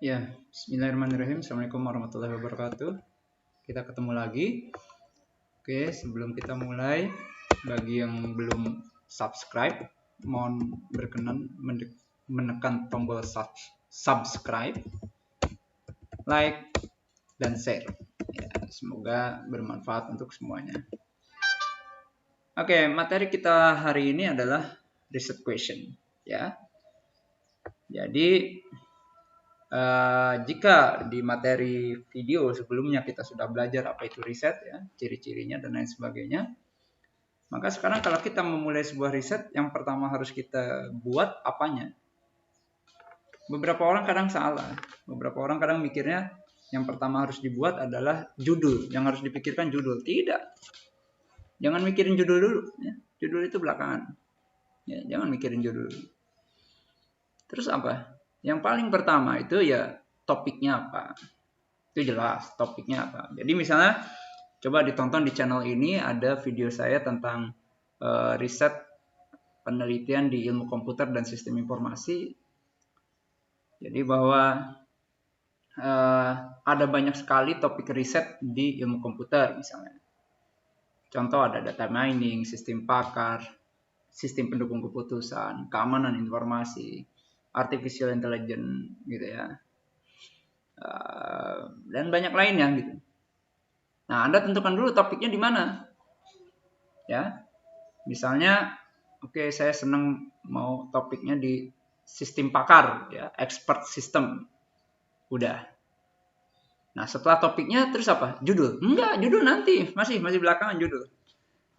Ya, bismillahirrahmanirrahim. Assalamualaikum warahmatullahi wabarakatuh. Kita ketemu lagi. Oke, sebelum kita mulai, bagi yang belum subscribe, mohon berkenan menekan tombol subscribe, like, dan share. Ya, semoga bermanfaat untuk semuanya. Oke, materi kita hari ini adalah research question. Ya, jadi jika di materi video sebelumnya kita sudah belajar apa itu riset, ya, ciri-cirinya dan lain sebagainya, maka sekarang kalau kita memulai sebuah riset, yang pertama harus kita buat apanya. Beberapa orang kadang salah, beberapa orang kadang mikirnya yang pertama harus dibuat adalah judul, yang harus dipikirkan judul. Tidak, jangan mikirin judul dulu, ya. Judul itu belakangan, ya, jangan mikirin judul. Terus apa? Yang paling pertama itu ya topiknya apa. Itu jelas topiknya apa. Jadi misalnya coba ditonton di channel ini, ada video saya tentang riset penelitian di ilmu komputer dan sistem informasi. Jadi bahwa ada banyak sekali topik riset di ilmu komputer misalnya. Contoh ada data mining, sistem pakar, sistem pendukung keputusan, keamanan informasi, artificial intelligence gitu ya. Dan banyak lainnya gitu. Nah, Anda tentukan dulu topiknya di mana. Ya. Misalnya, oke, saya senang mau topiknya di sistem pakar, ya, expert system. Udah. Nah, setelah topiknya terus apa? Judul. Enggak, judul nanti, masih belakangan judul.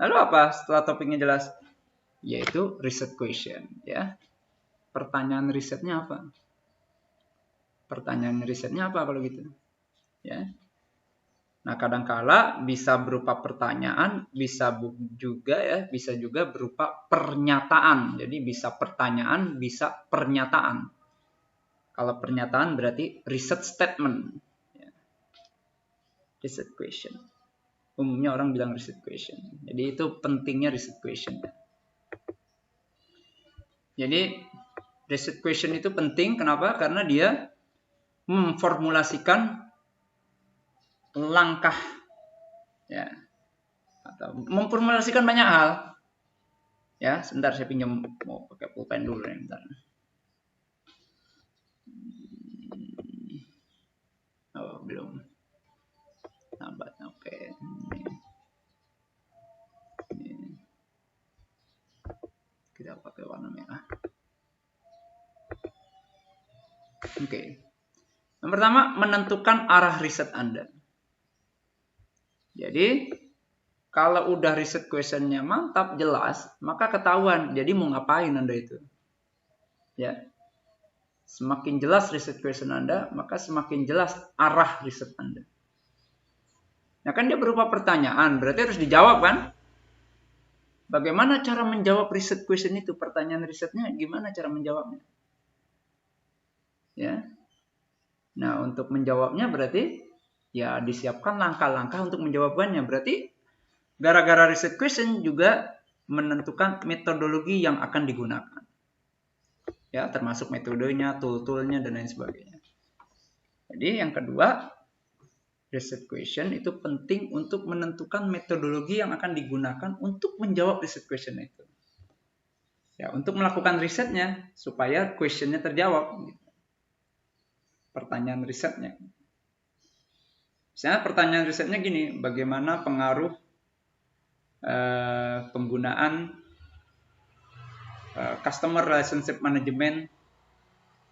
Lalu apa setelah topiknya jelas? Yaitu research question, ya. Pertanyaan risetnya apa? Pertanyaan risetnya apa kalau gitu? Ya. Nah, kadangkala bisa berupa pertanyaan, bisa juga berupa pernyataan. Jadi bisa pertanyaan, bisa pernyataan. Kalau pernyataan berarti research statement. Ya. Research question. Umumnya orang bilang research question. Jadi itu pentingnya research question. Jadi research question itu penting. Kenapa? Karena dia memformulasikan langkah, ya, atau memformulasikan banyak hal. Ya, sebentar saya pinjam, mau pakai pulpen dulu nih, bentar. Oh, belum. Lambat, oke. Ini. Kita pakai warna merah. Oke. Yang pertama, menentukan arah riset Anda. Jadi, kalau udah riset questionnya mantap, jelas, maka ketahuan. Jadi mau ngapain Anda itu. Ya. Semakin jelas riset question Anda, maka semakin jelas arah riset Anda. Nah, kan dia berupa pertanyaan, berarti harus dijawab kan? Bagaimana cara menjawab riset question itu? Pertanyaan risetnya gimana cara menjawabnya? Ya. Nah, untuk menjawabnya berarti ya disiapkan langkah-langkah untuk menjawabnya. Berarti gara-gara research question juga menentukan metodologi yang akan digunakan. Ya, termasuk metodenya, tool-toolnya, dan lain sebagainya. Jadi yang kedua, research question itu penting untuk menentukan metodologi yang akan digunakan untuk menjawab research question itu. Ya, untuk melakukan risetnya supaya questionnya terjawab. Pertanyaan risetnya. Misalnya pertanyaan risetnya gini, bagaimana pengaruh penggunaan customer relationship management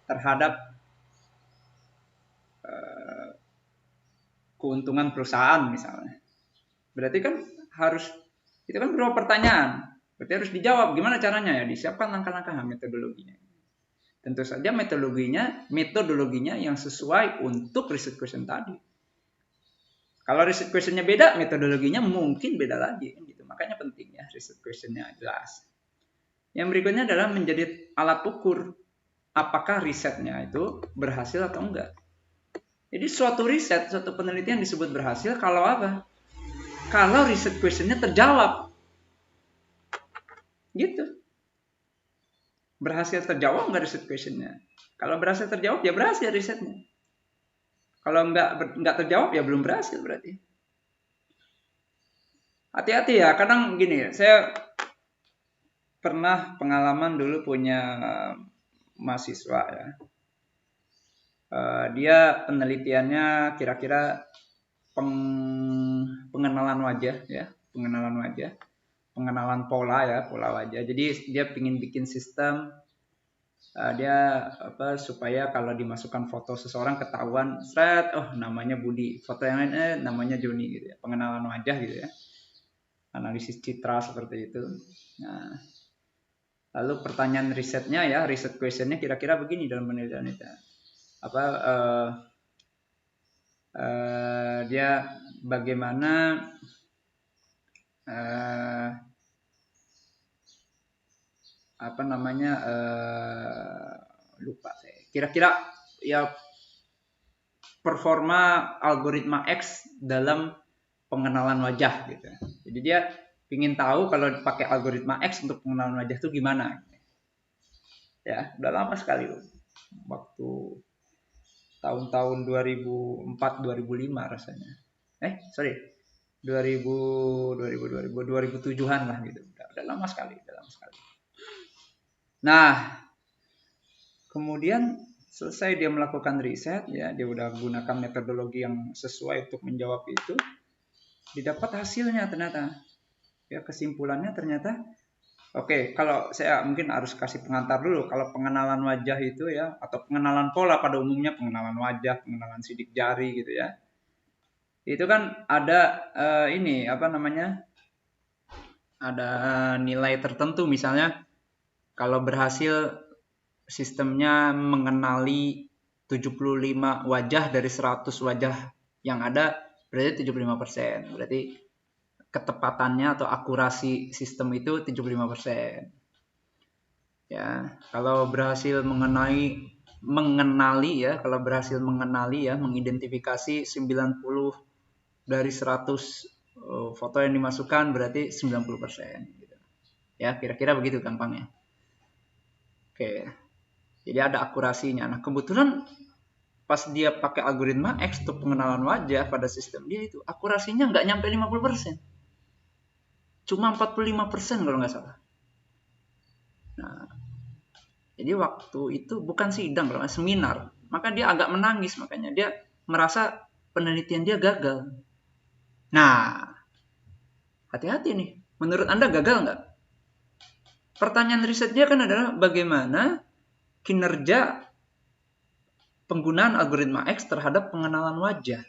terhadap keuntungan perusahaan misalnya. Berarti kan itu kan berupa pertanyaan. Berarti harus dijawab gimana caranya, ya disiapkan langkah-langkah metodologinya. Tentu saja metodologinya yang sesuai untuk research question tadi. Kalau research questionnya beda, metodologinya mungkin beda lagi. Gitu. Makanya penting ya research questionnya jelas. Yang berikutnya adalah menjadi alat ukur apakah risetnya itu berhasil atau enggak. Jadi suatu riset, suatu penelitian disebut berhasil kalau apa? Kalau research questionnya terjawab. Gitu. Berhasil terjawab enggak research questionnya? Kalau berhasil terjawab, ya berhasil risetnya. Kalau nggak terjawab ya belum berhasil berarti. Hati-hati ya, kadang gini, saya pernah pengalaman dulu punya mahasiswa ya. Dia penelitiannya kira-kira pengenalan wajah ya, pengenalan pola ya, pola wajah. Jadi dia ingin bikin sistem dia supaya kalau dimasukkan foto seseorang ketahuan, oh namanya Budi, foto yang lain namanya Joni gitu ya, pengenalan wajah gitu ya, analisis citra seperti itu. Nah, lalu pertanyaan risetnya ya, riset questionnya kira-kira begini dalam penelitian itu, dia bagaimana lupa saya. Kira-kira ya performa algoritma X dalam pengenalan wajah gitu. Jadi dia ingin tahu kalau pakai algoritma X untuk pengenalan wajah itu gimana. Ya, udah lama sekali loh. Waktu tahun-tahun 2004-2005 rasanya. 2007-an lah gitu. Udah lama sekali. Nah, kemudian selesai dia melakukan riset ya, dia udah gunakan metodologi yang sesuai untuk menjawab itu. Didapat hasilnya ternyata. Ya, kesimpulannya ternyata oke, kalau saya mungkin harus kasih pengantar dulu. Kalau pengenalan wajah itu ya, atau pengenalan pola pada umumnya, pengenalan wajah, pengenalan sidik jari gitu ya. Itu kan ada ada nilai tertentu, misalnya kalau berhasil sistemnya mengenali 75 wajah dari 100 wajah yang ada, berarti 75%. Berarti ketepatannya atau akurasi sistem itu 75%. Ya, kalau berhasil mengenali ya, mengidentifikasi 90 dari 100 foto yang dimasukkan berarti 90%. Gitu. Ya, kira-kira begitu gampangnya. Oke. Jadi ada akurasinya. Nah, kebetulan pas dia pakai algoritma X untuk pengenalan wajah pada sistem dia itu, akurasinya nggak nyampe 50%. Cuma 45% kalau nggak salah. Nah, jadi waktu itu bukan sidang, kalau seminar. Maka dia agak menangis, makanya dia merasa penelitian dia gagal. Nah, hati-hati nih. Menurut Anda gagal nggak? Pertanyaan riset dia kan adalah bagaimana kinerja penggunaan algoritma X terhadap pengenalan wajah.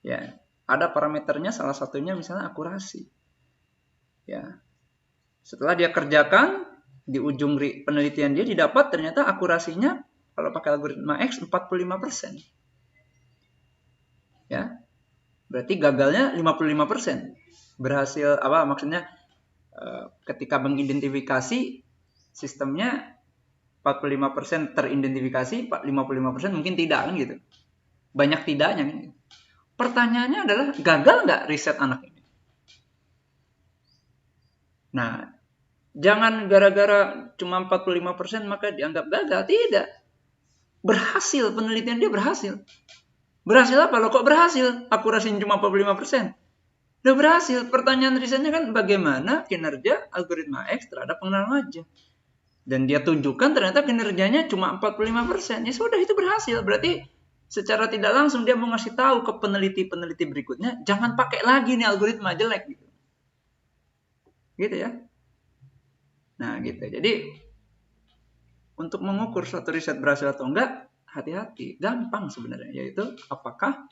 Ya, ada parameternya, salah satunya misalnya akurasi. Ya, setelah dia kerjakan, di ujung penelitian dia didapat ternyata akurasinya kalau pakai algoritma X 45%. Ya. Berarti gagalnya 55%. Berhasil maksudnya ketika mengidentifikasi sistemnya 45% teridentifikasi, 55% mungkin tidak kan gitu. Banyak tidaknya kan gitu. Pertanyaannya adalah gagal nggak riset anak ini? Nah, jangan gara-gara cuma 45% maka dianggap gagal. Tidak. Berhasil, penelitian dia berhasil. Berhasil apa? Loh kok berhasil? Akurasinya cuma 45%. Udah berhasil. Pertanyaan risetnya kan bagaimana kinerja algoritma X terhadap pengenalan wajah. Dan dia tunjukkan ternyata kinerjanya cuma 45%. Ya sudah, itu berhasil. Berarti secara tidak langsung dia mau ngasih tahu ke peneliti-peneliti berikutnya, jangan pakai lagi nih algoritma jelek gitu. Gitu ya. Nah, gitu. Jadi untuk mengukur suatu riset berhasil atau enggak, hati-hati. Gampang sebenarnya, yaitu apakah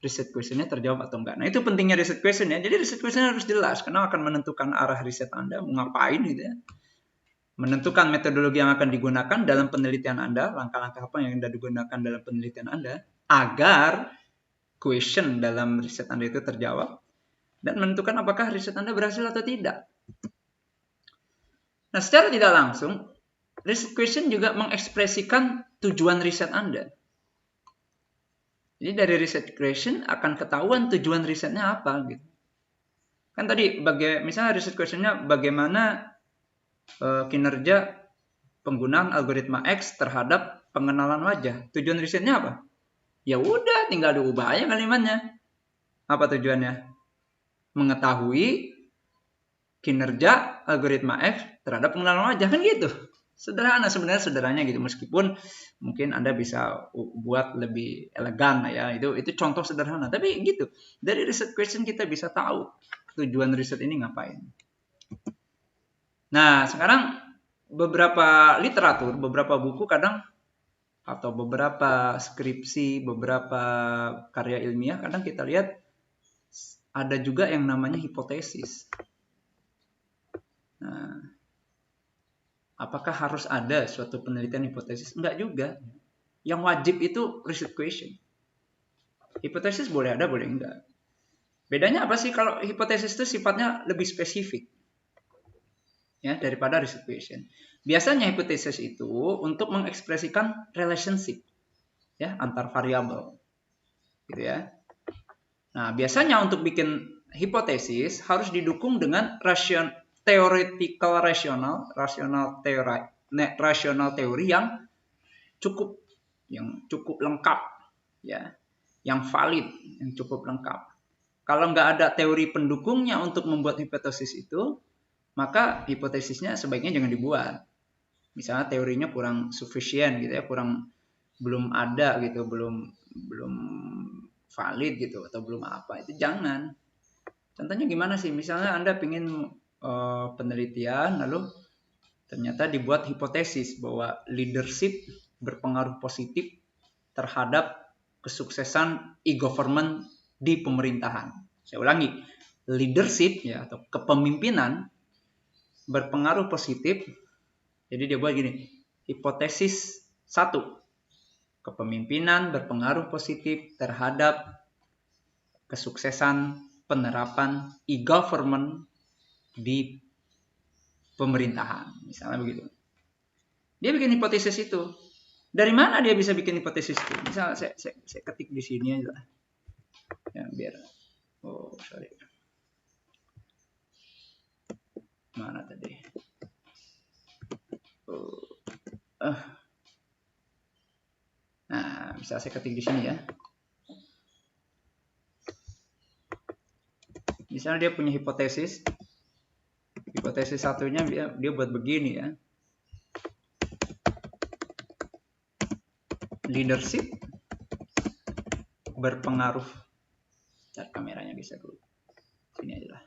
riset questionnya terjawab atau enggak. Nah, itu pentingnya riset question ya. Jadi riset question harus jelas karena akan menentukan arah riset Anda mau ngapain gitu ya. Menentukan metodologi yang akan digunakan dalam penelitian Anda, langkah-langkah apa yang Anda digunakan dalam penelitian Anda agar question dalam riset Anda itu terjawab, dan menentukan apakah riset Anda berhasil atau tidak. Nah, secara tidak langsung, riset question juga mengekspresikan tujuan riset Anda. Jadi dari riset question akan ketahuan tujuan risetnya apa gitu. Kan tadi misalnya riset questionnya bagaimana kinerja penggunaan algoritma X terhadap pengenalan wajah. Tujuan risetnya apa? Ya udah, tinggal diubah aja kalimatnya. Apa tujuannya? Mengetahui kinerja algoritma F terhadap pengenalan wajah, kan gitu. Sederhana, sebenarnya sederhananya gitu, meskipun mungkin Anda bisa buat lebih elegan ya. Itu contoh sederhana, tapi gitu. Dari research question kita bisa tahu tujuan riset ini ngapain. Nah, sekarang beberapa literatur, beberapa buku kadang atau beberapa skripsi, beberapa karya ilmiah kadang kita lihat ada juga yang namanya hipotesis. Nah, apakah harus ada suatu penelitian hipotesis? Enggak juga. Yang wajib itu research question. Hipotesis boleh ada, boleh enggak. Bedanya apa sih? Kalau hipotesis itu sifatnya lebih spesifik ya daripada research question. Biasanya hipotesis itu untuk mengekspresikan relationship ya antar variabel. Gitu ya. Nah, biasanya untuk bikin hipotesis harus didukung dengan theoretical rational teori yang cukup lengkap ya, yang valid, yang cukup lengkap. Kalau nggak ada teori pendukungnya untuk membuat hipotesis itu, maka hipotesisnya sebaiknya jangan dibuat. Misalnya teorinya kurang sufficient gitu ya, belum ada gitu, belum valid gitu atau belum apa, itu jangan. Contohnya gimana sih? Misalnya Anda ingin penelitian lalu ternyata dibuat hipotesis bahwa leadership berpengaruh positif terhadap kesuksesan e-government di pemerintahan. Saya ulangi, leadership ya atau kepemimpinan berpengaruh positif. Jadi dia buat gini, hipotesis 1, kepemimpinan berpengaruh positif terhadap kesuksesan penerapan e-government di pemerintahan, misalnya begitu. Dia bikin hipotesis itu. Dari mana dia bisa bikin hipotesis itu? Misalnya saya ketik di sini aja lah. Ya, biar sorry. Mana tadi? Nah, bisa saya ketik di sini ya. Misalnya dia punya hipotesis. Hipotesis satunya dia buat begini ya. Leadership berpengaruh. Cari kameranya bisa dulu. Sini aja lah.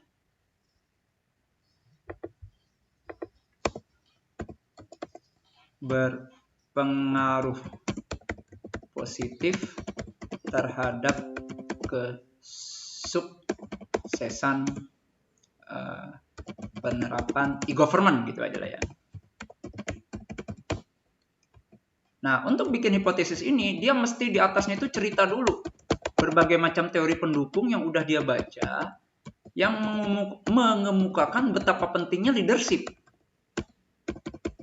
Berpengaruh positif terhadap kesuksesan penerapan e-government gitu aja lah ya. Nah, untuk bikin hipotesis ini, dia mesti di atasnya itu cerita dulu berbagai macam teori pendukung yang udah dia baca, yang mengemukakan betapa pentingnya leadership.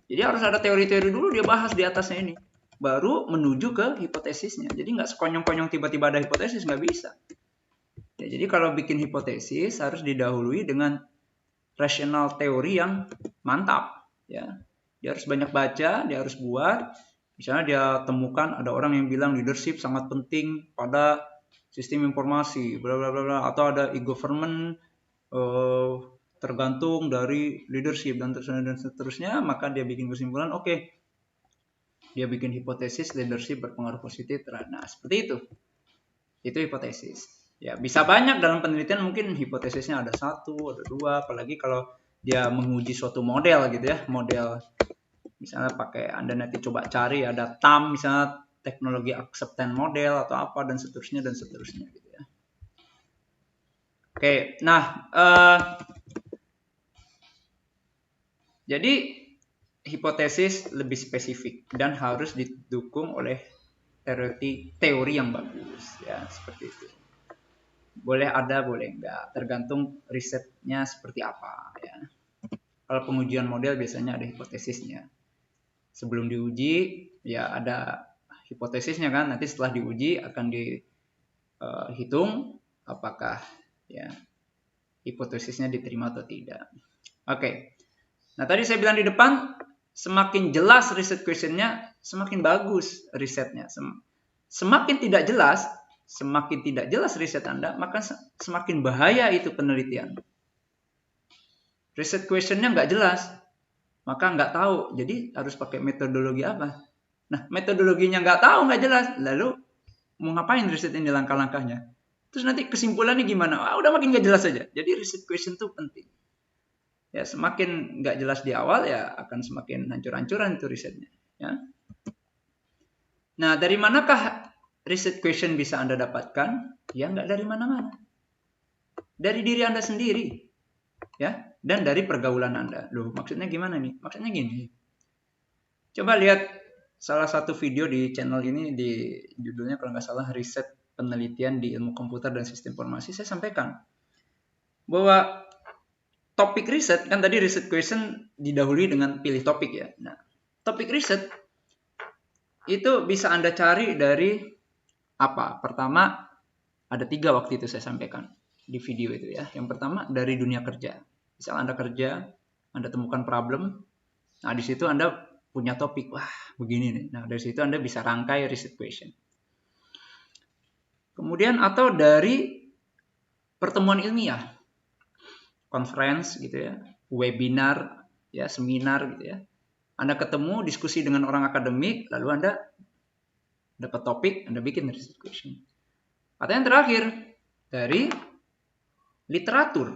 Jadi harus ada teori-teori dulu dia bahas di atasnya ini, baru menuju ke hipotesisnya. Jadi nggak sekonyong-konyong tiba-tiba ada hipotesis, nggak bisa. Ya, jadi kalau bikin hipotesis harus didahului dengan rational teori yang mantap. Ya, dia harus banyak baca, dia harus buat. Misalnya dia temukan ada orang yang bilang leadership sangat penting pada sistem informasi, bla bla bla, atau ada e-government tergantung dari leadership dan seterusnya, maka dia bikin kesimpulan, oke. Dia bikin hipotesis leadership berpengaruh positif terhadap. Nah, seperti itu. Itu hipotesis. Ya, bisa banyak dalam penelitian, mungkin hipotesisnya ada 1, ada 2, apalagi kalau dia menguji suatu model gitu ya, model misalnya pakai Anda nanti coba cari ada TAM misalnya teknologi acceptance model atau apa dan seterusnya gitu ya. Oke, nah jadi hipotesis lebih spesifik dan harus didukung oleh teori yang bagus ya, seperti itu. Boleh ada, boleh enggak, tergantung risetnya seperti apa ya. Kalau pengujian model biasanya ada hipotesisnya. Sebelum diuji ya ada hipotesisnya kan, nanti setelah diuji akan dihitung apakah ya hipotesisnya diterima atau tidak. Oke. Nah, tadi saya bilang di depan semakin jelas riset questionnya semakin bagus risetnya. Semakin tidak jelas riset Anda, maka semakin bahaya itu penelitian. Riset questionnya nggak jelas, maka nggak tahu. Jadi harus pakai metodologi apa? Nah, metodologinya nggak tahu, nggak jelas. Lalu mau ngapain riset ini, langkah-langkahnya? Terus nanti kesimpulannya gimana? Udah makin nggak jelas aja. Jadi riset question itu penting. Ya, semakin nggak jelas di awal, ya akan semakin hancur-hancuran itu risetnya. Ya. Nah, dari manakah riset question bisa Anda dapatkan? Ya, nggak dari mana-mana. Dari diri Anda sendiri. Ya, dan dari pergaulan Anda. Loh, maksudnya gimana nih? Maksudnya gini. Coba lihat salah satu video di channel ini, di judulnya kalau nggak salah riset penelitian di ilmu komputer dan sistem informasi. Saya sampaikan bahwa topik riset, kan tadi riset question didahului dengan pilih topik ya. Nah, topik riset itu bisa Anda cari dari apa? Pertama, ada 3 waktu itu saya sampaikan di video itu ya. Yang pertama dari dunia kerja. Misal Anda kerja, Anda temukan problem. Nah, di situ Anda punya topik. Wah, begini nih. Nah, dari situ Anda bisa rangkai riset question. Kemudian atau dari pertemuan ilmiah. Conference gitu ya, webinar, ya, seminar gitu ya. Anda ketemu, diskusi dengan orang akademik, lalu Anda dapat topik, Anda bikin riset question. Atau yang terakhir, dari literatur.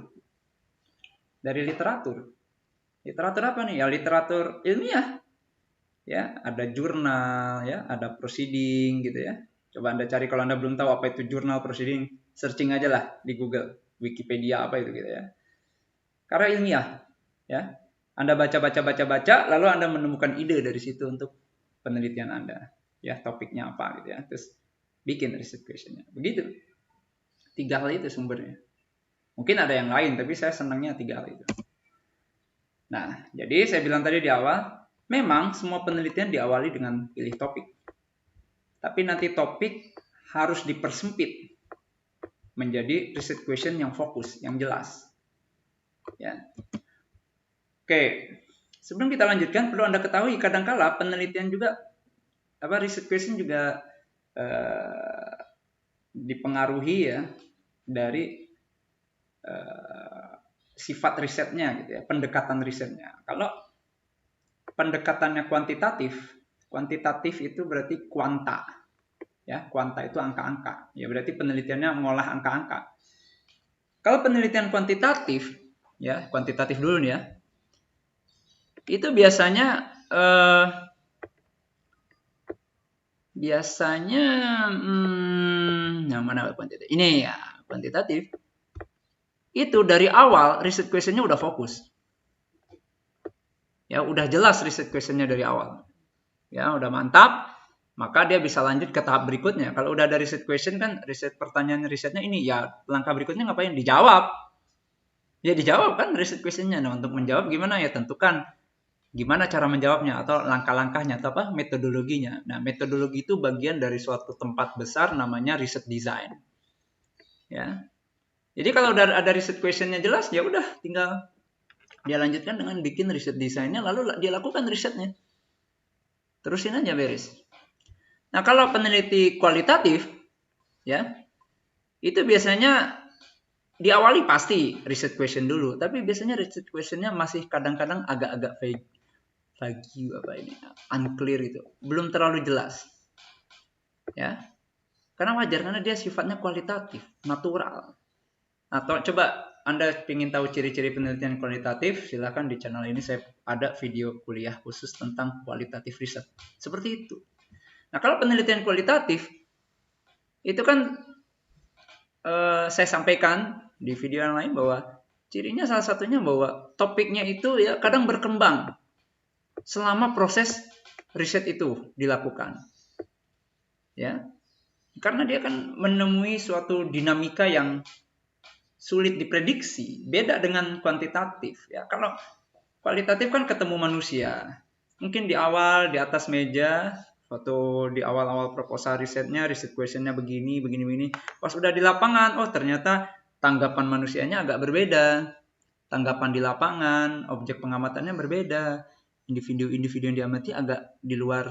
Dari literatur. Literatur apa nih? Ya literatur ilmiah. Ya, ada jurnal, ya, ada proceeding gitu ya. Coba Anda cari, kalau Anda belum tahu apa itu jurnal, proceeding, searching aja lah di Google, Wikipedia apa itu gitu ya. Karena ilmiah, ya. Anda baca, lalu Anda menemukan ide dari situ untuk penelitian Anda. Ya, topiknya apa gitu ya. Terus bikin riset questionnya. Begitu. 3 hal itu sumbernya. Mungkin ada yang lain, tapi saya senangnya 3 hal itu. Nah, jadi saya bilang tadi di awal, memang semua penelitian diawali dengan pilih topik. Tapi nanti topik harus dipersempit menjadi riset question yang fokus, yang jelas. Ya. Oke, sebelum kita lanjutkan, perlu Anda ketahui kadang-kala penelitian juga, riset question juga dipengaruhi ya dari sifat risetnya gitu ya, pendekatan risetnya. Kalau pendekatannya kuantitatif itu berarti kuanta. Ya, kuanta itu angka-angka. Ya, berarti penelitiannya mengolah angka-angka. Kalau penelitian kuantitatif, ya, kuantitatif dulu nih ya. Itu biasanya yang mana kuantitatif? Ini ya, kuantitatif. Itu dari awal riset questionnya udah fokus. Ya, udah jelas riset questionnya dari awal. Ya, udah mantap. Maka dia bisa lanjut ke tahap berikutnya. Kalau udah ada riset question kan, riset pertanyaan risetnya ini, ya langkah berikutnya ngapain? Dijawab. Ya dijawab kan riset questionnya. Nah, untuk menjawab gimana ya, tentukan gimana cara menjawabnya atau langkah-langkahnya atau apa metodologinya. Nah, metodologi itu bagian dari suatu tempat besar namanya riset design. Ya. Jadi kalau udah ada riset questionnya jelas, ya udah tinggal dia lanjutkan dengan bikin riset desainnya, lalu dia lakukan risetnya. Terusin aja beres. Nah, kalau peneliti kualitatif, ya, itu biasanya diawali pasti riset question dulu, tapi biasanya riset questionnya masih kadang-kadang agak-agak vague, unclear itu, belum terlalu jelas, ya, karena wajar karena dia sifatnya kualitatif, natural. Atau coba Anda ingin tahu ciri-ciri penelitian kualitatif, silakan di channel ini saya ada video kuliah khusus tentang kualitatif riset, seperti itu. Nah, kalau penelitian kualitatif itu kan saya sampaikan di video yang lain bahwa cirinya salah satunya bahwa topiknya itu ya kadang berkembang selama proses riset itu dilakukan. Ya. Karena dia kan menemui suatu dinamika yang sulit diprediksi, beda dengan kuantitatif ya. Kalau kualitatif kan ketemu manusia. Mungkin di awal di atas meja atau di awal-awal proposal risetnya, riset questionnya begini. Pas udah di lapangan, oh ternyata tanggapan manusianya agak berbeda. Tanggapan di lapangan, objek pengamatannya berbeda. Individu yang diamati agak di luar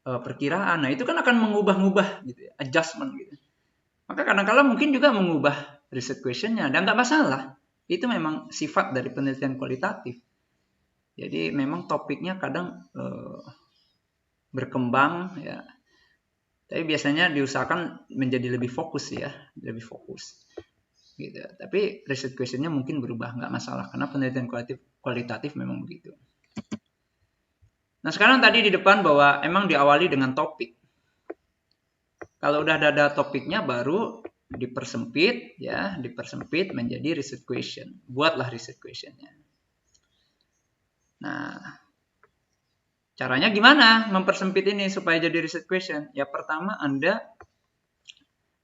perkiraan. Nah, itu kan akan mengubah-ubah gitu ya, adjustment gitu. Maka kadang-kala mungkin juga mengubah riset questionnya, dan nggak masalah. Itu memang sifat dari penelitian kualitatif. Jadi memang topiknya kadang berkembang ya. Tapi biasanya diusahakan menjadi lebih fokus ya, lebih fokus. Gitu. Tapi riset questionnya mungkin berubah, nggak masalah karena penelitian kualitatif memang begitu. Nah, sekarang tadi di depan bahwa emang diawali dengan topik. Kalau udah ada topiknya baru dipersempit ya, dipersempit menjadi riset question. Buatlah riset questionnya. Nah, caranya gimana mempersempit ini supaya jadi riset question? Ya pertama Anda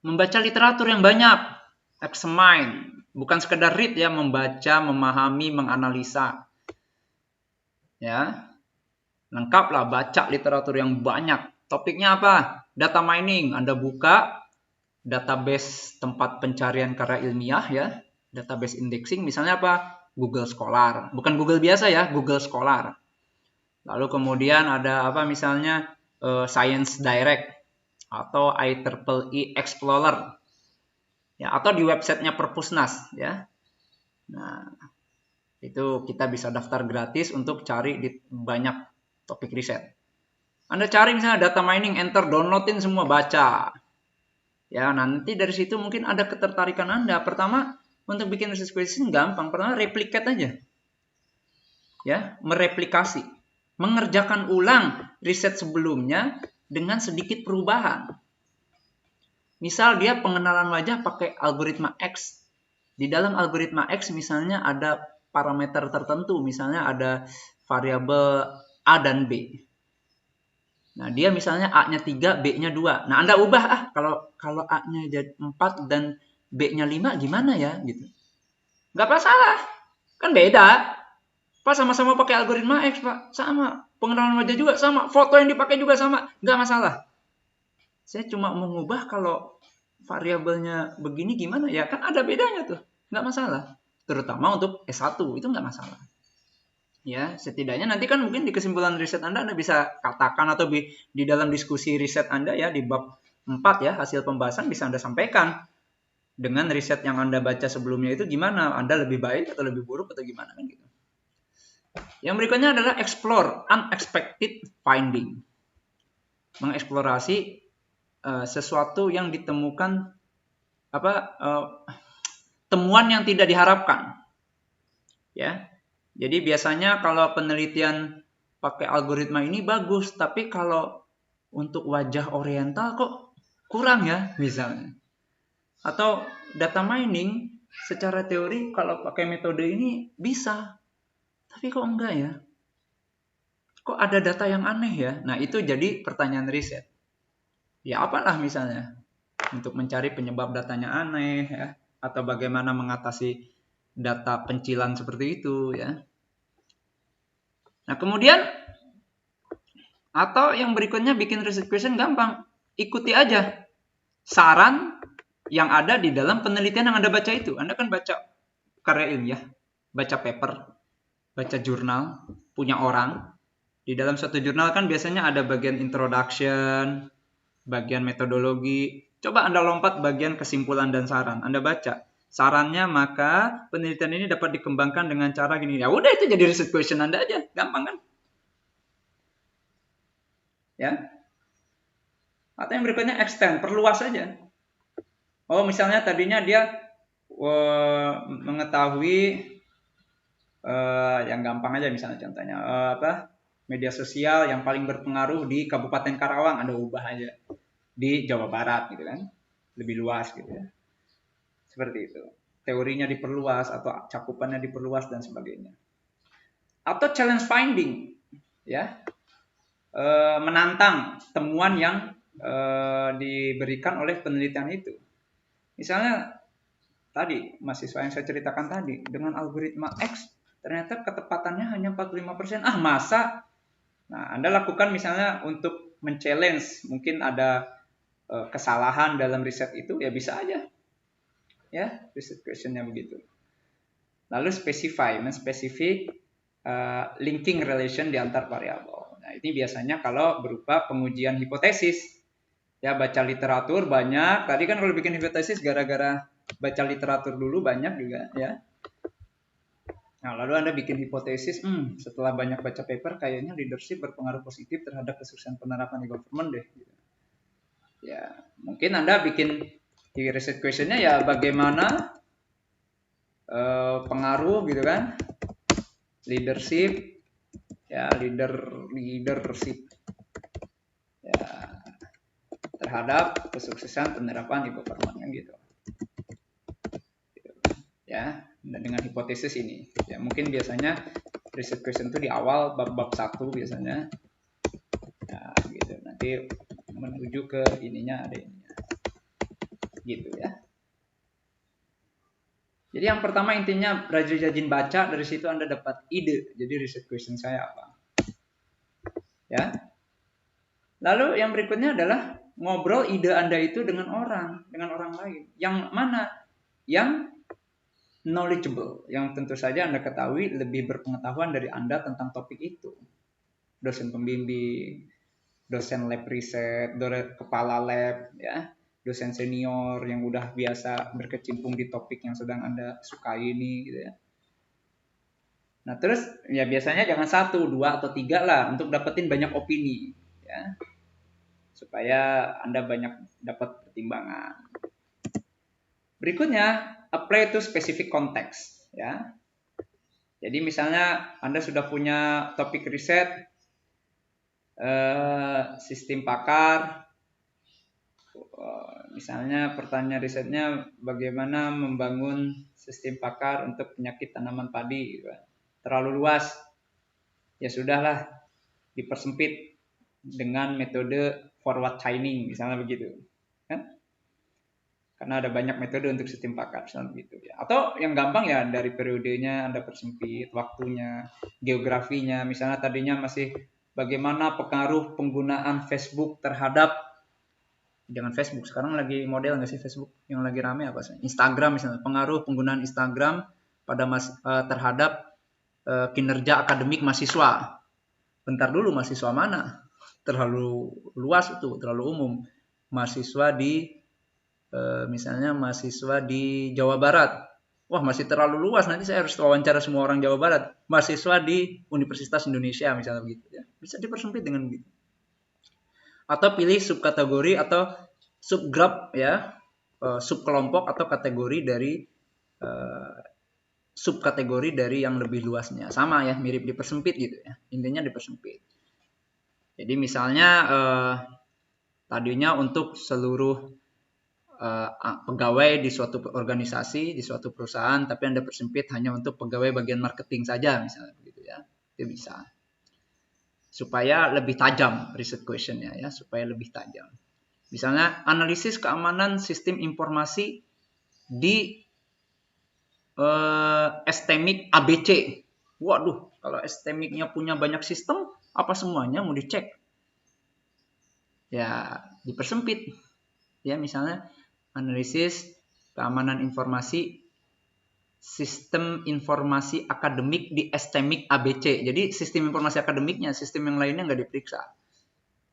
membaca literatur yang banyak, examine, bukan sekedar read ya, membaca, memahami, menganalisa. Ya. Lengkaplah baca literatur yang banyak. Topiknya apa? Data mining. Anda buka database tempat pencarian karya ilmiah ya, database indexing misalnya apa? Google Scholar. Bukan Google biasa ya, Google Scholar. Lalu kemudian ada apa misalnya Science Direct atau IEEE Explorer. Ya, atau di websitenya Perpusnas ya. Nah, itu kita bisa daftar gratis untuk cari di banyak topik riset. Anda cari misalnya data mining, enter, downloadin semua, baca. Ya, nanti dari situ mungkin ada ketertarikan Anda. Pertama, untuk bikin research question gampang. Pertama, replicate aja. Ya, mereplikasi. Mengerjakan ulang riset sebelumnya dengan sedikit perubahan. Misal dia pengenalan wajah pakai algoritma X. Di dalam algoritma X misalnya ada parameter tertentu. Misalnya ada variabel A dan B. Nah, dia misalnya A-nya 3, B-nya 2. Nah, Anda ubah kalau A-nya jadi 4 dan B-nya 5 gimana ya gitu. Nggak masalah. Kan beda. Pak sama-sama pakai algoritma X, Pak. Sama. Pengenalan wajah juga sama. Foto yang dipakai juga sama. Nggak masalah. Saya cuma mengubah kalau variabelnya begini gimana ya. Kan ada bedanya tuh. Nggak masalah. Terutama untuk S1 itu nggak masalah. Ya, setidaknya nanti kan mungkin di kesimpulan riset Anda bisa katakan atau di dalam diskusi riset Anda ya di bab 4 ya, hasil pembahasan bisa Anda sampaikan. Dengan riset yang Anda baca sebelumnya itu gimana? Anda lebih baik atau lebih buruk atau gimana kan gitu. Yang berikutnya adalah explore unexpected finding. Mengeksplorasi sesuatu yang ditemukan temuan yang tidak diharapkan. Ya. Jadi biasanya kalau penelitian pakai algoritma ini bagus, tapi kalau untuk wajah oriental kok kurang ya misalnya. Atau data mining secara teori kalau pakai metode ini bisa, tapi kok enggak ya? Kok ada data yang aneh ya? Nah itu jadi pertanyaan riset. Ya apalah misalnya untuk mencari penyebab datanya aneh ya, atau bagaimana mengatasi data pencilan seperti itu ya. Nah kemudian atau yang berikutnya bikin riset question gampang, ikuti aja saran yang ada di dalam penelitian yang Anda baca itu. Anda kan baca karya ilmiah, baca paper, baca jurnal, punya orang. Di dalam suatu jurnal kan biasanya ada bagian introduction, bagian metodologi. Coba Anda lompat bagian kesimpulan dan saran. Anda baca. Sarannya maka penelitian ini dapat dikembangkan dengan cara gini. Ya udah itu jadi research question Anda aja. Gampang kan? Ya. Atau yang berikutnya extend, perluas saja. Oh, misalnya tadinya dia mengetahui yang gampang aja misalnya contohnya media sosial yang paling berpengaruh di Kabupaten Karawang, Anda ubah aja di Jawa Barat gitu kan. Lebih luas gitu ya. Seperti itu. Teorinya diperluas atau cakupannya diperluas dan sebagainya. Atau challenge finding ya. Menantang temuan yang diberikan oleh penelitian itu. Misalnya tadi mahasiswa yang saya ceritakan tadi dengan algoritma X ternyata ketepatannya hanya 45%. Ah masa? Nah Anda lakukan misalnya untuk men-challenge mungkin ada kesalahan dalam riset itu ya bisa aja. Ya riset questionnya begitu. Lalu specify, men-spesifik linking relation di antar variabel. Nah, ini biasanya kalau berupa pengujian hipotesis. Ya, baca literatur banyak. Tadi kan kalau bikin hipotesis gara-gara baca literatur dulu banyak juga ya. Nah, lalu Anda bikin hipotesis, setelah banyak baca paper, kayaknya leadership berpengaruh positif terhadap kesuksesan penerapan e-government deh. Ya, mungkin Anda bikin di research questionnya ya bagaimana pengaruh gitu kan, leadership, ya leadership ya terhadap kesuksesan penerapan e-government gitu. Ya, dengan hipotesis ini. Ya, mungkin biasanya research question itu di awal bab-bab 1 biasanya. Ya, gitu. Nanti menuju ke ininya ada ininya. Gitu ya. Jadi yang pertama intinya rajin-rajin baca, dari situ Anda dapat ide. Jadi research question saya apa? Ya. Lalu yang berikutnya adalah ngobrol ide Anda itu dengan orang lain. Yang mana? Yang knowledgeable, yang tentu saja Anda ketahui lebih berpengetahuan dari Anda tentang topik itu. Dosen pembimbing, dosen lab riset, kepala lab, ya, dosen senior yang udah biasa berkecimpung di topik yang sedang Anda sukai ini, gitu ya. Nah, terus ya biasanya jangan 1, 2, atau 3 lah untuk dapetin banyak opini, ya, supaya Anda banyak dapat pertimbangan. Berikutnya, apply to specific context, ya. Jadi misalnya Anda sudah punya topik riset, sistem pakar, misalnya pertanyaan risetnya bagaimana membangun sistem pakar untuk penyakit tanaman padi, terlalu luas, ya sudahlah dipersempit dengan metode forward chaining, misalnya begitu, kan? Karena ada banyak metode untuk sistem pakar, misalnya begitu. Atau yang gampang ya dari periodenya Anda persempit, waktunya, geografinya, misalnya tadinya masih bagaimana pengaruh penggunaan Facebook terhadap, jangan Facebook, sekarang lagi model nggak sih Facebook yang lagi rame apa sih? Instagram misalnya, pengaruh penggunaan Instagram pada terhadap kinerja akademik mahasiswa. Bentar dulu, mahasiswa mana? Terlalu luas itu, terlalu umum. Mahasiswa di misalnya mahasiswa di Jawa Barat. Wah, masih terlalu luas, nanti saya harus wawancara semua orang Jawa Barat. Mahasiswa di Universitas Indonesia misalnya begitu ya. Bisa dipersempit dengan begitu. Atau pilih subkategori atau subgroup ya, subkelompok atau kategori dari subkategori dari yang lebih luasnya. Sama ya, mirip dipersempit gitu ya. Intinya dipersempit. Jadi misalnya tadinya untuk seluruh pegawai di suatu organisasi, di suatu perusahaan, tapi Anda persempit hanya untuk pegawai bagian marketing saja misalnya begitu ya. Itu bisa. Supaya lebih tajam research question-nya ya, supaya lebih tajam. Misalnya analisis keamanan sistem informasi di STMIC ABC. Waduh, kalau STMIC-nya punya banyak sistem, apa semuanya mau dicek? Ya, dipersempit. Ya, misalnya analisis keamanan informasi sistem informasi akademik di STMIC ABC. Jadi sistem informasi akademiknya, sistem yang lainnya nggak diperiksa.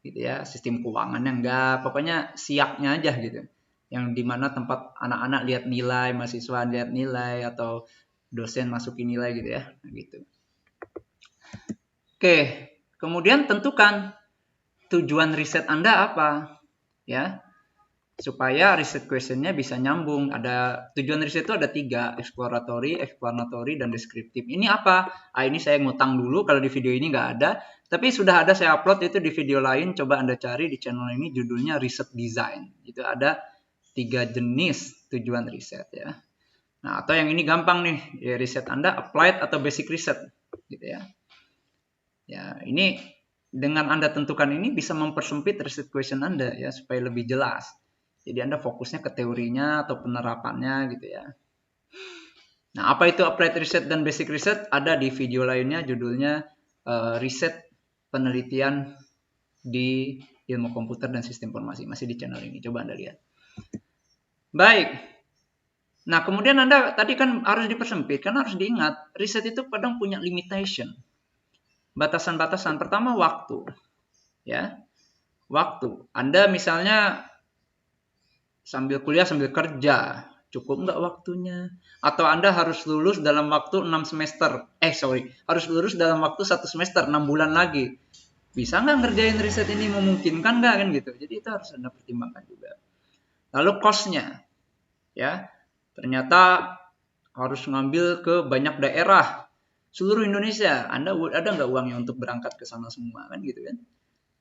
Gitu ya, sistem keuangannya nggak, pokoknya siapnya aja gitu. Yang dimana tempat anak-anak lihat nilai, mahasiswa lihat nilai, atau dosen masukin nilai gitu ya. Gitu. Oke, kemudian tentukan tujuan riset Anda apa. Ya, supaya riset questionnya bisa nyambung. Ada tujuan riset itu ada 3, exploratory, explanatory, dan deskriptif. Ini apa? Ini saya ngutang dulu kalau di video ini nggak ada, tapi sudah ada saya upload itu di video lain. Coba Anda cari di channel ini, judulnya Research Design. Itu ada 3 jenis tujuan riset ya. Nah, atau yang ini gampang nih, ya, riset Anda applied atau basic research gitu ya. Ya, ini dengan Anda tentukan ini bisa mempersempit research question Anda ya, supaya lebih jelas. Jadi Anda fokusnya ke teorinya atau penerapannya gitu ya. Nah, apa itu applied research dan basic research? Ada di video lainnya, judulnya riset penelitian di ilmu komputer dan sistem informasi. Masih di channel ini, coba Anda lihat. Baik. Nah, kemudian Anda tadi kan harus dipersempit, karena harus diingat, riset itu kadang punya limitation. batasan-batasan. Pertama waktu, ya, waktu. Anda misalnya sambil kuliah sambil kerja, cukup nggak waktunya? Atau Anda harus lulus dalam waktu 6 semester? Harus lulus dalam waktu 1 semester, 6 bulan lagi. Bisa nggak ngerjain riset ini, memungkinkan nggak kan gitu? Jadi itu harus Anda pertimbangkan juga. Lalu cost-nya, ya, ternyata harus ngambil ke banyak daerah seluruh Indonesia. Anda ada nggak uangnya untuk berangkat ke sana semua kan gitu kan?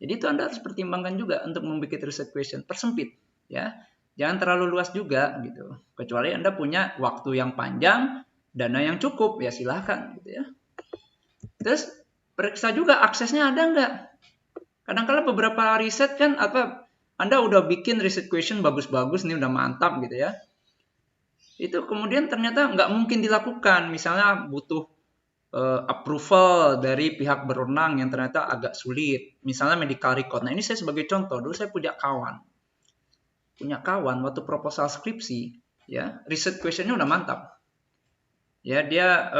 Jadi itu Anda harus pertimbangkan juga untuk membuat research question. Persempit, ya. Jangan terlalu luas juga gitu. Kecuali Anda punya waktu yang panjang, dana yang cukup, ya silahkan gitu ya. Terus periksa juga aksesnya ada nggak. Kadang-kala beberapa riset kan Anda udah bikin research question bagus-bagus nih, udah mantap gitu ya. Itu kemudian ternyata nggak mungkin dilakukan. Misalnya butuh approval dari pihak berwenang yang ternyata agak sulit. Misalnya medical record. Nah ini saya sebagai contoh. Dulu saya punya kawan waktu proposal skripsi, ya, research questionnya udah mantap. Ya, dia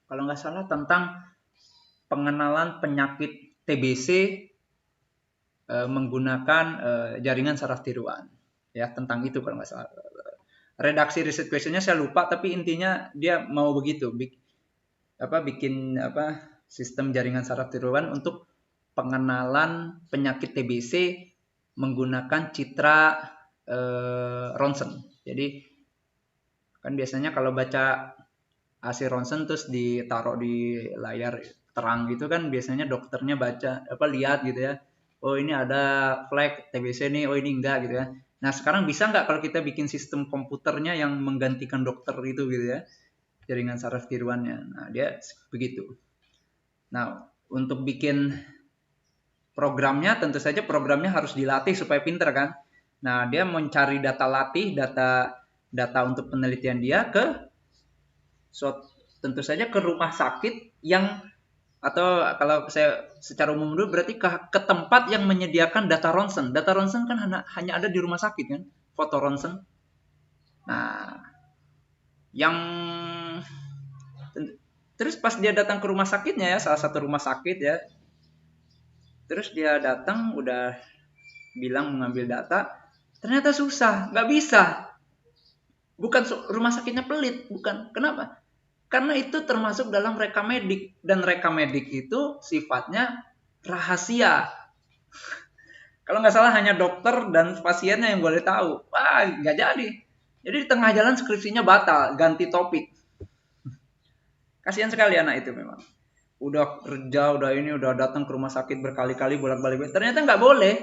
kalau nggak salah tentang pengenalan penyakit TBC menggunakan jaringan saraf tiruan. Ya, tentang itu kalau nggak salah. Redaksi research questionnya saya lupa, tapi intinya dia mau begitu, bikin sistem jaringan saraf tiruan untuk pengenalan penyakit TBC menggunakan citra ronsen. Jadi kan biasanya kalau baca hasil ronsen terus ditaruh di layar terang gitu kan, biasanya dokternya lihat gitu ya. Oh ini ada flag TBC nih, oh ini enggak gitu ya. Nah sekarang bisa nggak kalau kita bikin sistem komputernya yang menggantikan dokter itu gitu ya, jaringan saraf tiruannya. Nah dia begitu. Nah untuk bikin programnya, tentu saja programnya harus dilatih supaya pinter kan. Nah dia mencari data latih, data untuk penelitian dia tentu saja ke rumah sakit yang, atau kalau saya secara umum dulu berarti ke tempat yang menyediakan data ronsen. Data ronsen kan hanya ada di rumah sakit kan, foto ronsen. Nah, terus pas dia datang ke rumah sakitnya ya, salah satu rumah sakit ya, terus dia datang udah bilang mengambil data, ternyata susah, nggak bisa. Bukan rumah sakitnya pelit, bukan. Kenapa? Karena itu termasuk dalam rekamedik, dan rekamedik itu sifatnya rahasia. Kalau nggak salah hanya dokter dan pasiennya yang boleh tahu. Wah, nggak jadi. Jadi di tengah jalan skripsinya batal, ganti topik. Kasihan sekali anak itu memang. Udah kerja, udah datang ke rumah sakit berkali-kali bolak-balik. Ternyata nggak boleh.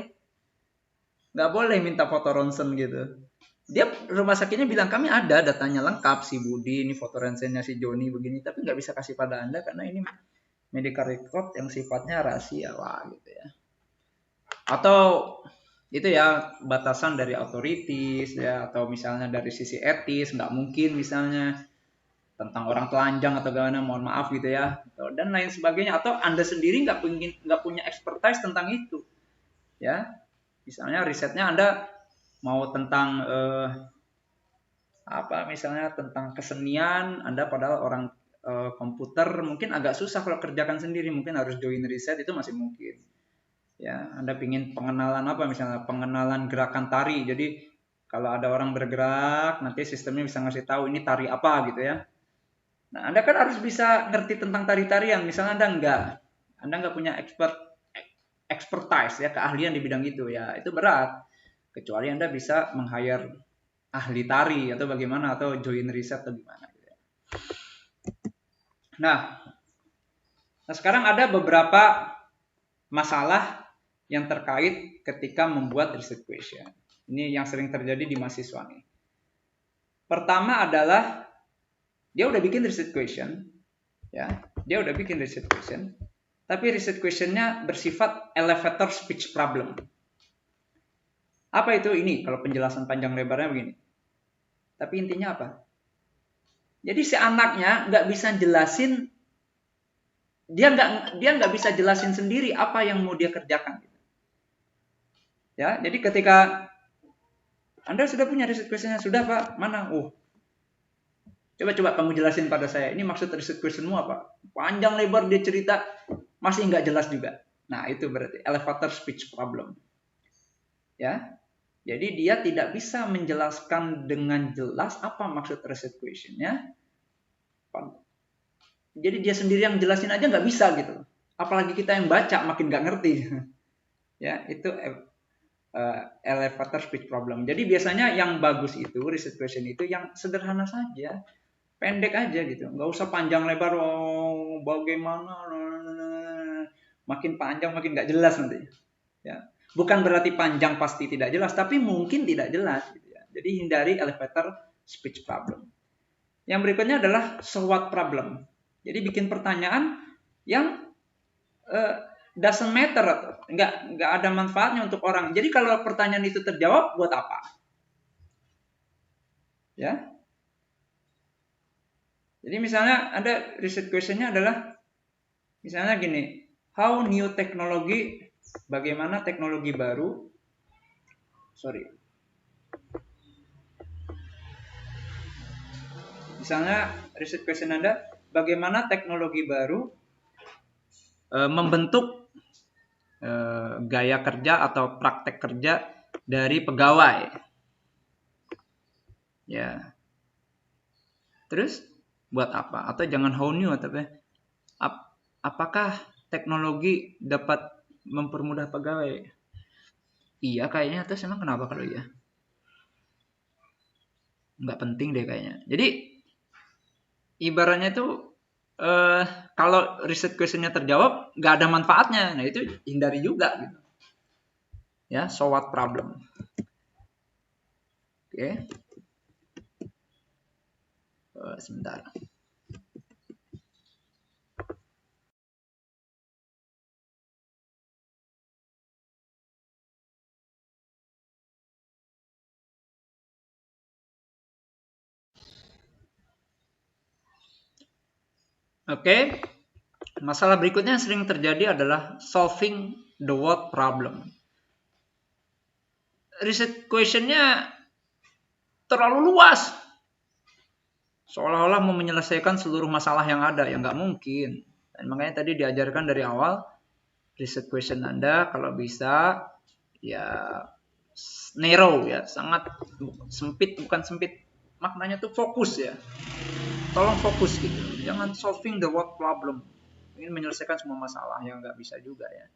Nggak boleh minta foto ronsen gitu. Dia rumah sakitnya bilang kami ada datanya lengkap, si Budi ini foto ronsennya, si Joni begini, tapi nggak bisa kasih pada Anda karena ini medical record yang sifatnya rahasia, wah gitu ya. Atau itu ya batasan dari authorities ya, atau misalnya dari sisi etis nggak mungkin misalnya tentang orang telanjang atau gimana, mohon maaf gitu ya, dan lain sebagainya. Atau Anda sendiri nggak punya expertise tentang itu ya. Misalnya risetnya Anda mau tentang misalnya tentang kesenian, Anda padahal orang komputer, mungkin agak susah kalau kerjakan sendiri, mungkin harus join riset, itu masih mungkin. Ya, Anda pingin pengenalan misalnya pengenalan gerakan tari. Jadi kalau ada orang bergerak, nanti sistemnya bisa ngasih tahu ini tari apa gitu ya. Nah, Anda kan harus bisa ngerti tentang tari-tarian. Misalnya Anda nggak punya expertise ya, keahlian di bidang itu ya, itu berat. Kecuali Anda bisa meng-hire ahli tari atau bagaimana, atau join riset atau gimana gitu ya. Nah, sekarang ada beberapa masalah yang terkait ketika membuat research question. Ini yang sering terjadi di mahasiswa nih. Pertama adalah dia udah bikin research question, ya, tapi research questionnya bersifat elevator speech problem. Apa itu? Ini kalau penjelasan panjang lebarnya begini. Tapi intinya apa? Jadi si anaknya nggak bisa jelasin, dia nggak bisa jelasin sendiri apa yang mau dia kerjakan. Ya, jadi ketika Anda sudah punya research questionnya, sudah Pak, mana? Coba kamu jelasin pada saya, ini maksud riset questionmu apa? Panjang lebar dia cerita, masih nggak jelas juga. Nah, itu berarti elevator speech problem. Ya, jadi dia tidak bisa menjelaskan dengan jelas apa maksud riset questionnya. Jadi dia sendiri yang jelasin aja nggak bisa gitu. Apalagi kita yang baca makin nggak ngerti. Ya, itu elevator speech problem. Jadi biasanya yang bagus itu riset question itu yang sederhana saja, pendek aja gitu, nggak usah panjang lebar. Oh, bagaimana? Makin panjang makin nggak jelas nanti. Ya, bukan berarti panjang pasti tidak jelas, tapi mungkin tidak jelas. Gitu ya. Jadi hindari elevator speech problem. Yang berikutnya adalah SWOT problem. Jadi bikin pertanyaan yang doesn't matter, nggak ada manfaatnya untuk orang. Jadi kalau pertanyaan itu terjawab, buat apa? Ya. Jadi misalnya ada riset questionnya adalah misalnya gini, how new technology, bagaimana teknologi baru, misalnya riset question Anda, bagaimana teknologi baru membentuk gaya kerja atau praktek kerja dari pegawai. Ya. Terus buat apa? Atau jangan how new, tapi apakah teknologi dapat mempermudah pegawai? Iya kayaknya, terus emang kenapa kalau iya? Nggak penting deh kayaknya. Jadi ibaratnya itu kalau riset questionnya terjawab nggak ada manfaatnya, nah itu hindari juga gitu. Ya, so what problem. Oke. Sebentar. Oke. Masalah berikutnya yang sering terjadi adalah solving the what problem. Riset questionnya terlalu luas. Seolah-olah mau menyelesaikan seluruh masalah yang ada, yang nggak mungkin. Dan makanya tadi diajarkan dari awal, riset question Anda kalau bisa ya narrow ya, sangat sempit, bukan sempit, maknanya tuh fokus ya. Tolong fokus gitu, jangan solving the what problem. Ingin menyelesaikan semua masalah yang nggak bisa juga ya.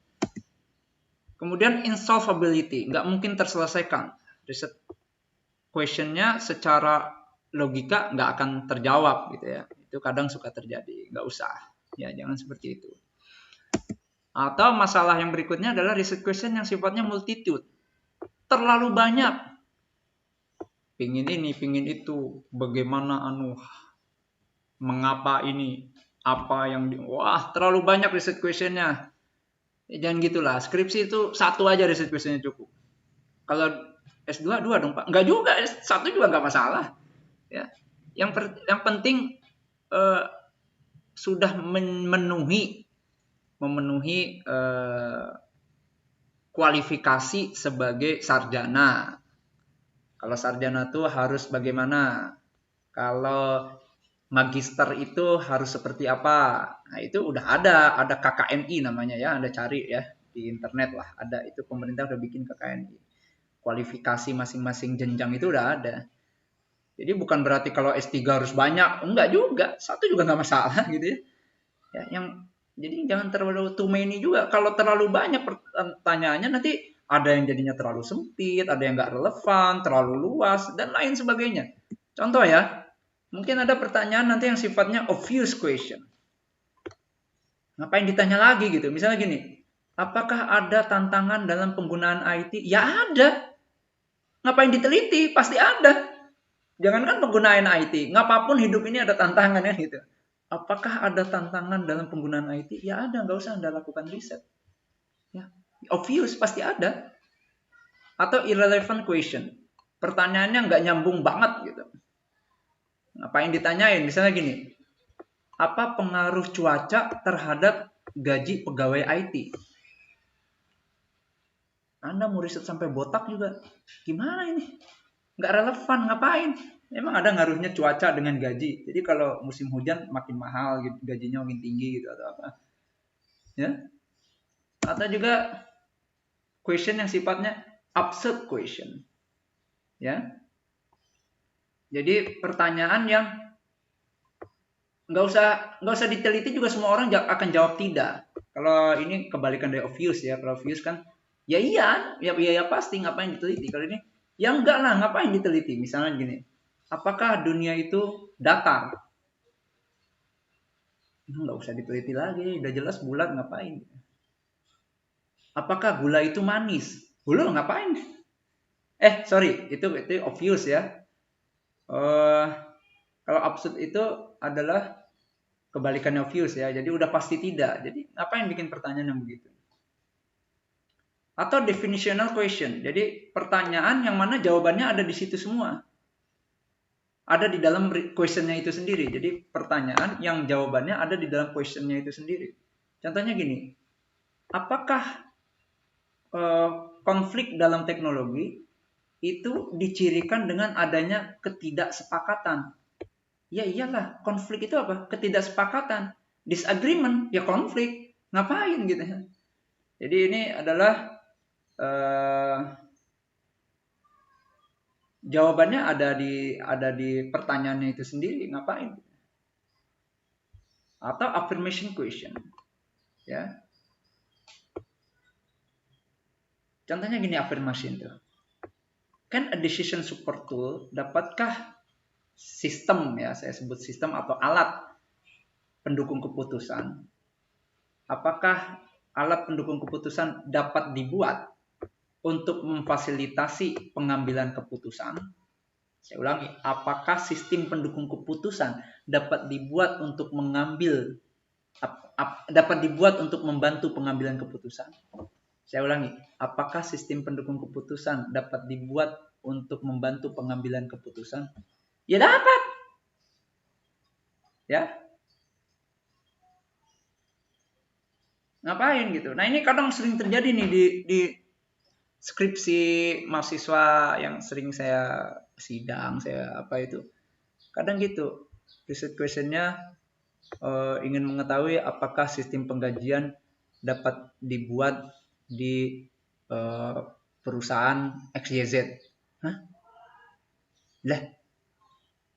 Kemudian insolvability, nggak mungkin terselesaikan. Riset questionnya secara logika nggak akan terjawab gitu ya. Itu kadang suka terjadi, nggak usah. Ya, jangan seperti itu. Atau masalah yang berikutnya adalah riset question yang sifatnya multitude. Terlalu banyak. Pingin ini, pingin itu. Bagaimana mengapa ini? Apa yang wah, terlalu banyak riset questionnya. Jangan gitulah. Skripsi itu satu aja riset questionnya cukup. Kalau S2 dua dong Pak. Enggak juga, satu juga nggak masalah. Ya. Yang penting sudah memenuhi kualifikasi sebagai sarjana. Kalau sarjana itu harus bagaimana? Kalau magister itu harus seperti apa? Nah, itu udah ada KKNI namanya ya, Anda cari ya di internet lah. Ada, itu pemerintah udah bikin KKNI. Kualifikasi masing-masing jenjang itu udah ada. Jadi bukan berarti kalau S3 harus banyak, enggak juga. Satu juga nggak masalah gitu ya. Ya, jadi jangan terlalu too many juga. Kalau terlalu banyak pertanyaannya nanti ada yang jadinya terlalu sempit, ada yang nggak relevan, terlalu luas, dan lain sebagainya. Contoh ya, mungkin ada pertanyaan nanti yang sifatnya obvious question. Ngapain ditanya lagi gitu? Misalnya gini, apakah ada tantangan dalam penggunaan IT? Ya ada. Ngapain diteliti? Pasti ada. Jangankan penggunaan IT, ngapapun hidup ini ada tantangannya gitu. Apakah ada tantangan dalam penggunaan IT? Ya ada, nggak usah Anda lakukan riset. Ya, obvious, pasti ada. Atau irrelevant question. Pertanyaannya nggak nyambung banget gitu. Ngapain ditanyain? Misalnya gini, apa pengaruh cuaca terhadap gaji pegawai IT? Anda mau riset sampai botak juga, gimana ini? Nggak relevan, ngapain? Memang ada ngaruhnya cuaca dengan gaji. Jadi kalau musim hujan makin mahal, gitu, gajinya makin tinggi gitu atau apa. Ya. Atau juga question yang sifatnya absurd question. Ya. Jadi pertanyaan yang nggak usah diteliti juga semua orang akan jawab tidak. Kalau ini kebalikan dari obvious ya. Kalau obvious kan ya iya, ya pasti ngapain diteliti. Kalau ini ya enggak lah, ngapain diteliti. Misalnya gini, apakah dunia itu datar? Nggak usah diteliti lagi, udah jelas bulat, ngapain. Apakah gula itu manis? Gula ngapain? Sorry, itu obvious ya. Kalau absurd itu adalah kebalikannya obvious ya. Jadi udah pasti tidak. Jadi ngapain bikin pertanyaan yang begitu? Atau definitional question. Jadi pertanyaan yang mana jawabannya ada di situ semua. Ada di dalam questionnya itu sendiri. Jadi pertanyaan yang jawabannya ada di dalam questionnya itu sendiri. Contohnya gini. Apakah konflik dalam teknologi itu dicirikan dengan adanya ketidaksepakatan? Ya iyalah, konflik itu apa? Ketidaksepakatan. Disagreement, ya konflik. Ngapain gitu ya? Jadi ini adalah jawabannya ada di pertanyaannya itu sendiri. Ngapain? Atau affirmation question. Ya. Contohnya gini affirmation itu. Can a decision support tool dapatkah sistem ya, saya sebut sistem atau alat pendukung keputusan. Apakah alat pendukung keputusan dapat dibuat untuk memfasilitasi pengambilan keputusan? Saya ulangi, apakah sistem pendukung keputusan dapat dibuat untuk membantu pengambilan keputusan? Saya ulangi, apakah sistem pendukung keputusan dapat dibuat untuk membantu pengambilan keputusan? Ya dapat. Ya. Ngapain gitu. Nah, ini kadang sering terjadi nih di skripsi mahasiswa yang sering saya sidang, saya apa itu. Kadang gitu. Research question-nya ingin mengetahui apakah sistem penggajian dapat dibuat di perusahaan XYZ. Hah? Lah,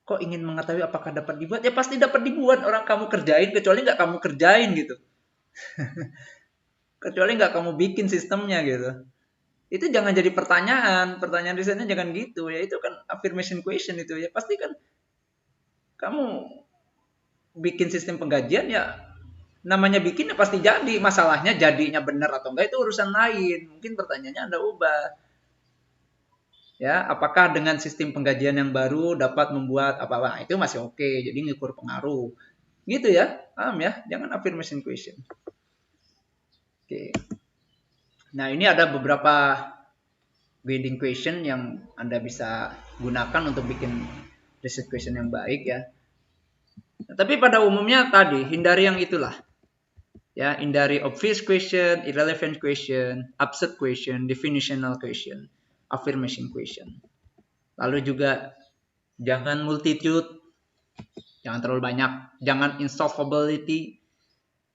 kok ingin mengetahui apakah dapat dibuat? Ya pasti dapat dibuat, orang kamu kerjain, kecuali nggak kamu kerjain gitu. Kecuali nggak kamu bikin sistemnya gitu. Itu jangan jadi pertanyaan risetnya jangan gitu ya, itu kan affirmation question itu ya, pasti kan kamu bikin sistem penggajian ya namanya bikin ya pasti jadi, masalahnya jadinya benar atau enggak itu urusan lain, mungkin pertanyaannya Anda ubah ya, apakah dengan sistem penggajian yang baru dapat membuat apa-apa, itu masih oke, jadi ngukur pengaruh gitu ya, paham ya, jangan affirmation question. Oke. Nah, ini ada beberapa guiding question yang Anda bisa gunakan untuk bikin research question yang baik ya. Nah, tapi pada umumnya tadi hindari yang itulah. Ya, hindari obvious question, irrelevant question, absurd question, definitional question, affirmation question. Lalu juga jangan multitude, jangan terlalu banyak, jangan insolvability,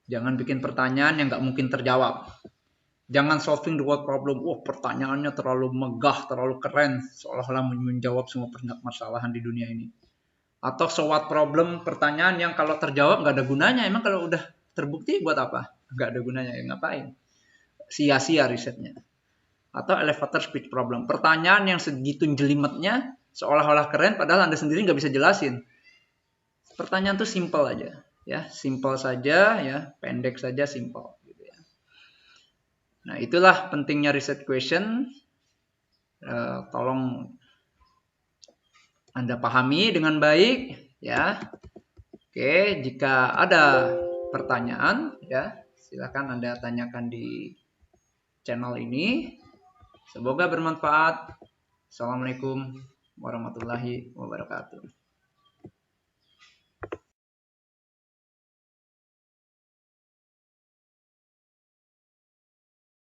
jangan bikin pertanyaan yang nggak mungkin terjawab. Jangan solving the world problem. Wah, pertanyaannya terlalu megah, terlalu keren, seolah-olah menjawab semua permasalahan di dunia ini. Atau so what problem, pertanyaan yang kalau terjawab nggak ada gunanya. Emang kalau udah terbukti buat apa? Nggak ada gunanya, ya ngapain? Sia-sia risetnya. Atau elevator speech problem, pertanyaan yang segitu jelimetnya, seolah-olah keren, padahal Anda sendiri nggak bisa jelasin. Pertanyaan tuh simple aja, ya, simple saja, ya, pendek saja, simple. Nah, itulah pentingnya research question. Tolong Anda pahami dengan baik, ya. Oke, jika ada pertanyaan, ya, silakan Anda tanyakan di channel ini. Semoga bermanfaat. Assalamualaikum warahmatullahi wabarakatuh.